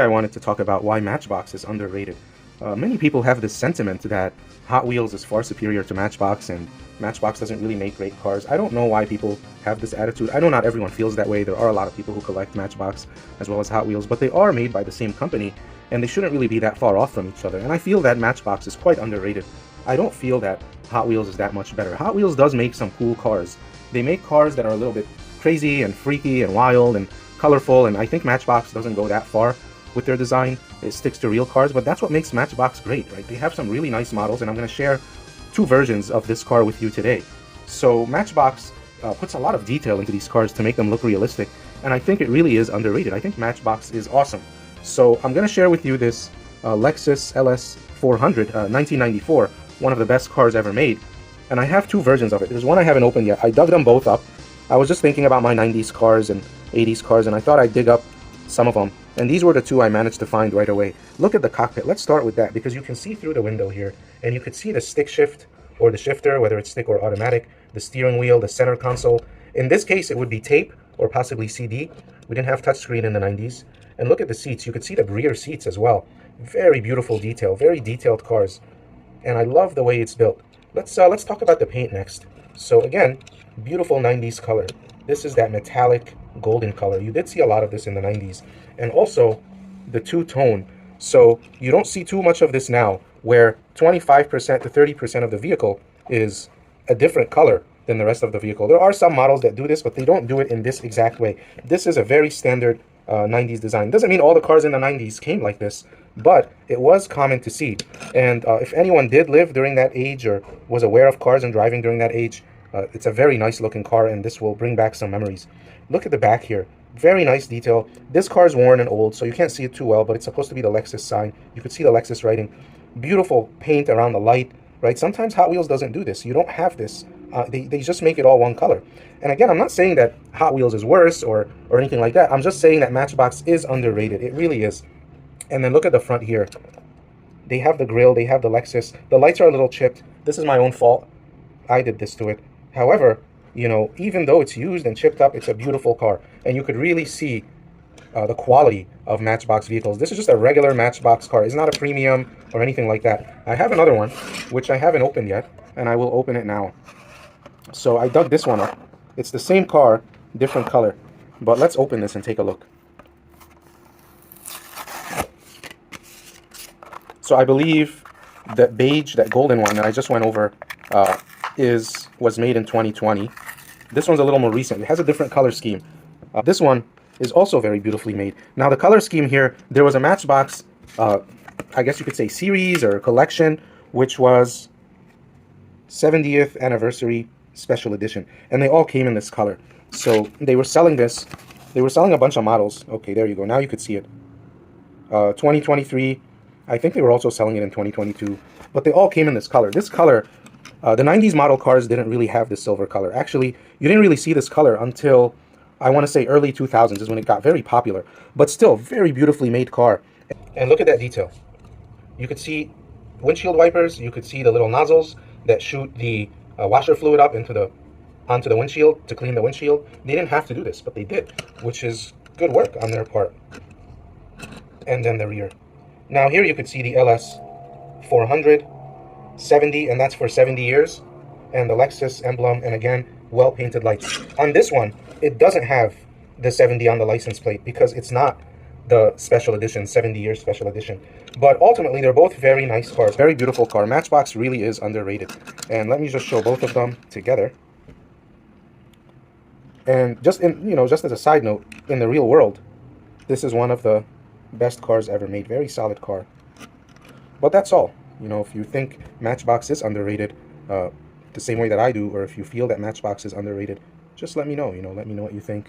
I wanted to talk about why Matchbox is underrated. Many people have this sentiment that Hot Wheels is far superior to Matchbox and Matchbox doesn't really make great cars. I don't know why people have this attitude. I know not everyone feels that way. There are a lot of people who collect Matchbox as well as Hot Wheels, but they are made by the same company and they shouldn't really be that far off from each other. And I feel that Matchbox is quite underrated. I don't feel that Hot Wheels is that much better. Hot Wheels does make some cool cars. They make cars that are a little bit crazy and freaky and wild and colorful, and I think Matchbox doesn't go that far with their design. It sticks to real cars, but that's what makes Matchbox great, right? They have some really nice models, and I'm going to share two versions of this car with you today. So Matchbox puts a lot of detail into these cars to make them look realistic, and I think it really is underrated. I think Matchbox is awesome. So I'm going to share with you this Lexus LS400, 1994, one of the best cars ever made, and I have two versions of it. There's one I haven't opened yet. I dug them both up. I was just thinking about my 90s cars and 80s cars, and I thought I'd dig up some of them. And these were the two I managed to find right away. Look at the cockpit. Let's start with that because you can see through the window here, and you could see the stick shift or the shifter, whether it's stick or automatic, the steering wheel, the center console. In this case, it would be tape or possibly CD. We didn't have touchscreen in the 90s. And look at the seats. You could see the rear seats as well. Very beautiful detail, very detailed cars. And I love the way it's built. Let's talk about the paint next. So again, beautiful 90s color. This is that metallic golden color. You did see a lot of this in the 90s. And also the two-tone. So you don't see too much of this now, where 25% to 30% of the vehicle is a different color than the rest of the vehicle. There are some models that do this, but they don't do it in this exact way. This is a very standard 90s design. Doesn't mean all the cars in the 90s came like this, but it was common to see. And if anyone did live during that age or was aware of cars and driving during that age, it's a very nice looking car, and this will bring back some memories. Look at the back here. Very nice detail. This car is worn and old, so you can't see it too well, but it's supposed to be the Lexus sign. You could see the Lexus writing. Beautiful paint around the light, right? Sometimes Hot Wheels doesn't do this. You don't have this. They just make it all one color. And again, I'm not saying that Hot Wheels is worse or anything like that. I'm just saying that Matchbox is underrated. It really is. And then look at the front here. They have the grille. They have the Lexus. The lights are a little chipped. This is my own fault. I did this to it. However, you know, even though it's used and chipped up, it's a beautiful car. And you could really see the quality of Matchbox vehicles. This is just a regular Matchbox car. It's not a premium or anything like that. I have another one, which I haven't opened yet, and I will open it now. So I dug this one up. It's the same car, different color. But let's open this and take a look. So I believe that beige, that golden one that I just went over, was made in 2020. This one's a little more recent. It has a different color scheme. This one is also very beautifully made. Now the color scheme here, there was a Matchbox, I guess you could say series or collection, which was 70th anniversary special edition, and they all came in this color. So they were selling this. They were selling a bunch of models. Okay, there you go. Now you could see it. 2023. I think they were also selling it in 2022, but they all came in this color. This color, the 90s model cars didn't really have this silver color. Actually, you didn't really see this color until, I want to say, early 2000s is when it got very popular, but still very beautifully made car. And look at that detail. You could see windshield wipers. You could see the little nozzles that shoot the washer fluid up onto the windshield to clean the windshield. They didn't have to do this, but they did, which is good work on their part. And then the rear. Now here you could see the LS400 70, and that's for 70 years, and the Lexus emblem, and again, well painted lights. On this one, it doesn't have the 70 on the license plate because it's not the special edition, 70 years special edition. But ultimately, they're both very nice cars. Very beautiful car. Matchbox really is underrated. And let me just show both of them together. And just just as a side note, in the real world, this is one of the best cars ever made. Very solid car. But that's all. You know, if you think Matchbox is underrated, the same way that I do, or if you feel that Matchbox is underrated, just let me know. Let me know what you think.